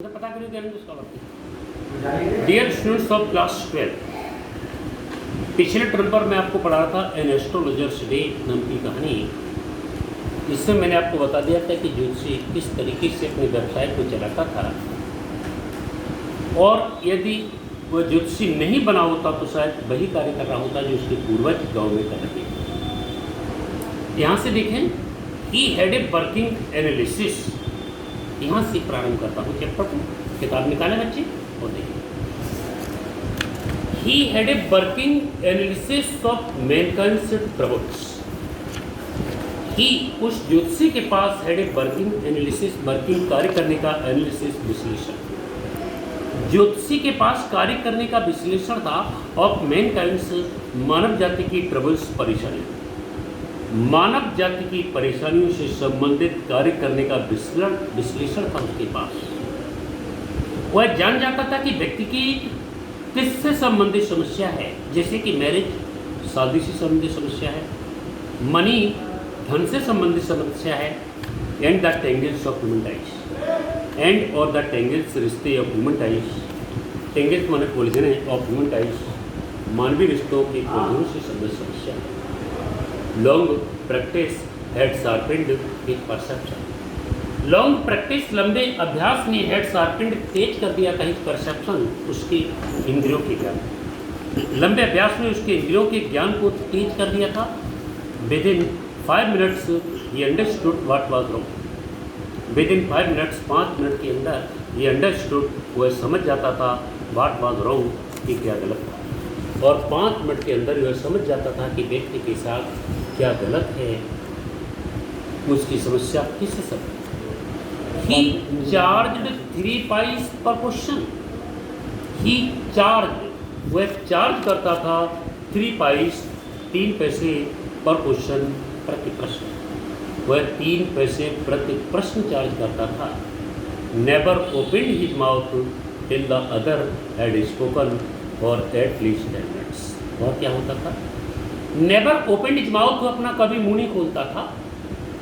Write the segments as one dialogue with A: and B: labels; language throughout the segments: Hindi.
A: पता करिए डियर स्टूडेंट्स ऑफ क्लास 12, पिछले टर्म पर मैं आपको पढ़ा रहा था एन एस्ट्रोलॉजर्स डे नाम की कहानी। इससे मैंने आपको बता दिया था कि ज्योतिषी किस तरीके से अपने व्यवसाय को चलाता था, और यदि वह ज्योतिषी नहीं बना होता तो शायद वही कार्य कर रहा होता जो उसके पूर्वज गाँव में कर रहे थे। यहाँ से देखें, ही हैड ए वर्किंग एनालिसिस। यहाँ से प्रारंभ करता हूँ चैप्टर को। किताब निकाले बच्चे और देखिए, he had a working analysis of mankind's troubles. He, उस ज्योतिषी के पास had a working analysis, working कार्य करने का, एनालिसिस विश्लेषण, ज्योतिषी के पास कार्य करने का विश्लेषण था ऑफ मैनकाइंड्स, मानव जाति की ट्रबल्स, परेशानी, मानव जाति की परेशानियों से संबंधित कार्य करने का विश्लेषण था उसके पास। वह जान जाता था कि व्यक्ति की किससे संबंधित समस्या है, जैसे कि मैरिज, शादी से संबंधित समस्या है, मनी, धन से संबंधित समस्या है, and the tangles of human ties, and और द टेंगल्स, रिश्ते ऑफ ह्यूमन टाइज। टेंगल्स माने उलझने ऑफ ह्यूमन टाइज, मानवीय रिश्तों के उलझनों से संबंधित समस्या है। Long practice had sharpened his perception. Long practice, लंबे अभ्यास ने हैड शार्पेंड, तेज कर दिया था हिज परसेप्शन, उसके इंद्रियों के ज्ञान। लंबे अभ्यास ने उसके इंद्रियों के ज्ञान को तेज कर दिया था। With in 5 minutes he understood what was wrong. With in 5 minutes, 5 minute के अंदर ही अंडरस्टूड, वह समझ जाता था व्हाट वाज रॉन्ग, कि क्या गलत था। और 5 मिनट के अंदर वह समझ जाता था कि व्यक्ति के साथ क्या गलत है, उसकी समस्या किससे सब। ही चार्ज्ड 3 पाइस पर क्वेश्चन। ही चार्ज, वह चार्ज करता था 3 पाइस, 3 पैसे पर क्वेश्चन, प्रति प्रश्न। वह 3 पैसे प्रति प्रश्न चार्ज करता था। Never opened his mouth till the other had spoken for at least 10 minutes. और क्या होता था? नेवर ओपनड हिज माउथ, वो अपना कभी मुंह नहीं खोलता था,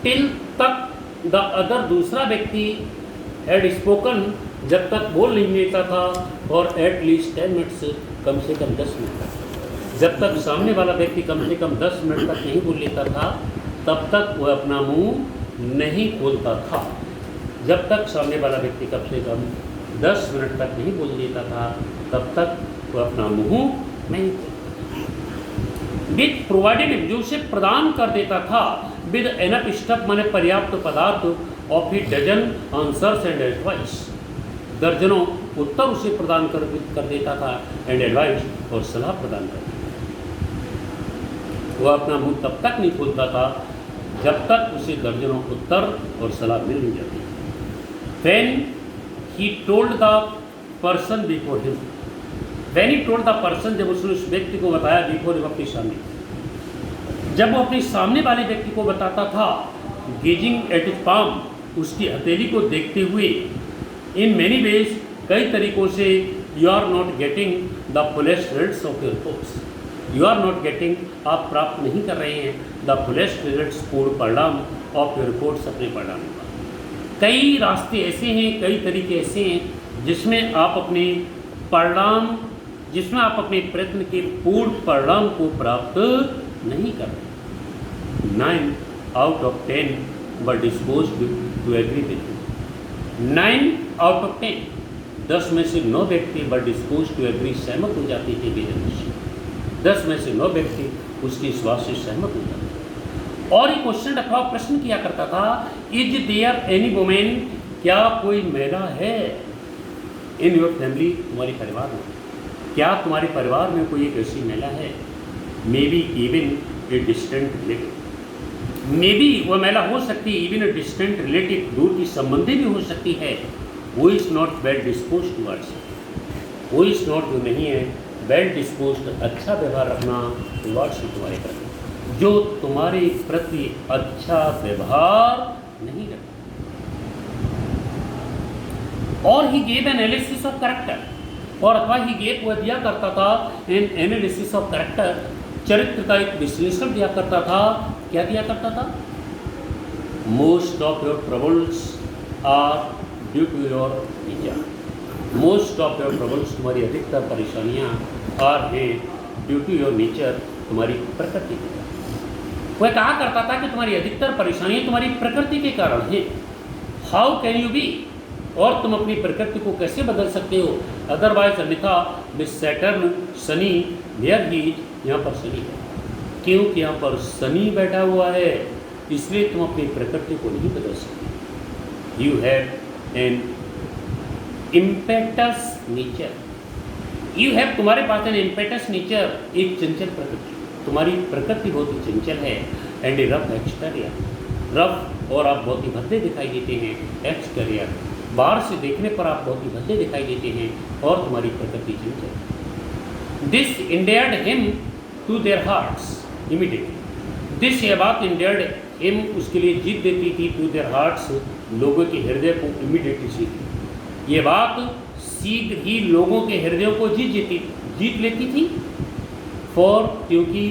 A: टिल तक द अदर, दूसरा व्यक्ति, हैड स्पोकन, जब तक बोल नहीं लेता था, और एट लीस्ट 10 मिनट्स, कम से कम 10 मिनट तक। जब तक सामने वाला व्यक्ति कम से कम 10 मिनट तक नहीं बोल लेता था, तब तक वह अपना मुंह नहीं खोलता था। जब तक सामने वाला व्यक्ति कम से कम 10 मिनट तक नहीं बोल लेता था, तब तक वह अपना मुंह नहीं खोलता। विद प्रोवाइडेड, जो उसे प्रदान कर देता था, विद एनफ स्टफ, माने पर्याप्त पदार्थ, of he doesn't answers and advice, दर्जनों उत्तर उसे प्रदान कर देता था, एंड एडवाइस, और सलाह प्रदान कर देता था। वह अपना मुंह तब तक नहीं खोलता था जब तक उसे दर्जनों उत्तर और सलाह मिल नहीं जाती। When he told the person before him, when he told the person, जब उसने उस व्यक्ति को बताया, before him, अपने सामने, जब वो अपने सामने वाले व्यक्ति को बताता था, gazing at his palm, उसकी हथेली को देखते हुए, in many ways, कई तरीकों से, you are not getting the fullest results of your reports, you are not getting, आप प्राप्त नहीं कर रहे हैं, the fullest results, पूर्ण परिणाम of your reports, अपने परिणाम का। कई रास्ते ऐसे हैं, कई तरीके ऐसे हैं जिसमें आप अपने परिणाम, जिसमें आप अपने प्रयत्न के पूर्ण परिणाम को प्राप्त नहीं कर रहे। 9 out of 10 were disposed to agree with you. 9 out of 10, 10 में से 9 व्यक्ति वर डिस्पोज्ड टू एग्री, सहमत हो जाते थे वेदन। 10 में से 9 व्यक्ति उसकी इस बात से सहमत हो जाते थे। और ये क्वेश्चन रखा, प्रश्न किया करता था, इज देयर एनी वुमेन, क्या कोई महिला है, इन योर फैमिली, तुम्हारे परिवार में, क्या तुम्हारे परिवार में कोई एक ऐसी महिला है, may be even a distant relative, may be वह महिला हो सकती है, इवन ए डिस्टेंट रिलेटिव, दूर की संबंधी भी हो सकती है, वो is not well dispose towards, वो इज नॉट, जो नहीं है, वेल डिस्पोज, अच्छा व्यवहार रखना, टुवर्ड्स, तुम्हारे प्रति, जो तुम्हारे प्रति अच्छा व्यवहार नहीं रखता। और he gave analysis of character, और अथवा ही गेव, वह दिया करता था, एन एनालिसिस ऑफ कैरेक्टर, चरित्र का एक विश्लेषण दिया करता था। क्या दिया करता था? Most of your troubles are due to your nature. Most of your problems, तुम्हारी अधिकतर परेशानियाँ आर हैं ड्यू टू योर नेचर, तुम्हारी प्रकृति के कारण। वह कहा करता था कि तुम्हारी अधिकतर परेशानियाँ तुम्हारी प्रकृति के कारण हैं। हाउ कैन यू बी, और तुम अपनी प्रकृति को कैसे बदल सकते हो? अदरवाइज अन्यथा मिस सैटर्न शनि वेयर ही, यहाँ पर शनि है, क्योंकि यहाँ पर शनि बैठा हुआ है, इसलिए तुम अपनी प्रकृति को नहीं बदल सकते। You have an impetus nature, you have, तुम्हारे पास एन इम्पेटस नेचर, एक चंचल प्रकृति, तुम्हारी प्रकृति बहुत ही चंचल है। And A rough exterior, rough, और आप बहुत ही भद्दे दिखाई देते हैं। एक्सटीरियर, बाहर से देखने पर आप बहुत ही भद्दे दिखाई देते हैं और तुम्हारी प्रकृति चंचल। This endeared him to their hearts immediately, this ये बात इंडेयर्ड हिम, उसके लिए जीत देती थी, टू देयर हार्ट्स, लोगों के हृदय को इमीडिएटली सीधी, ये बात सीध ही लोगों के हृदयों को जीत लेती थी। फॉर, क्योंकि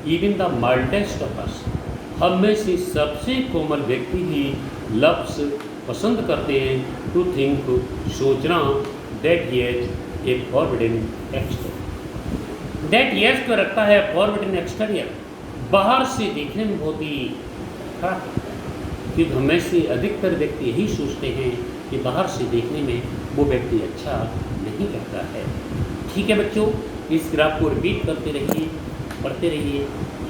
A: even the mildest of us, हम में से सबसे कोमल व्यक्ति ही लफ्स पसंद करते हैं, टू थिंक, सोचना, that he has a forbidden exterior, that he has को रखता है फॉरबिडन एक्सटीरियर, बाहर से देखने में बहुत ही खराब लगता है, क्योंकि हमें से अधिकतर व्यक्ति यही सोचते हैं कि बाहर से देखने में वो व्यक्ति अच्छा नहीं लगता है। ठीक है बच्चों, इस ग्राफ को रिपीट करते रहिए, पढ़ते रहिए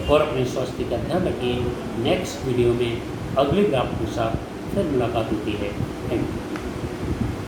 A: और अपने स्वास्थ्य का ध्यान रखिए। नेक्स्ट वीडियो में अगले ग्राफ के साथ फिर मुलाकात होती है। Thank you.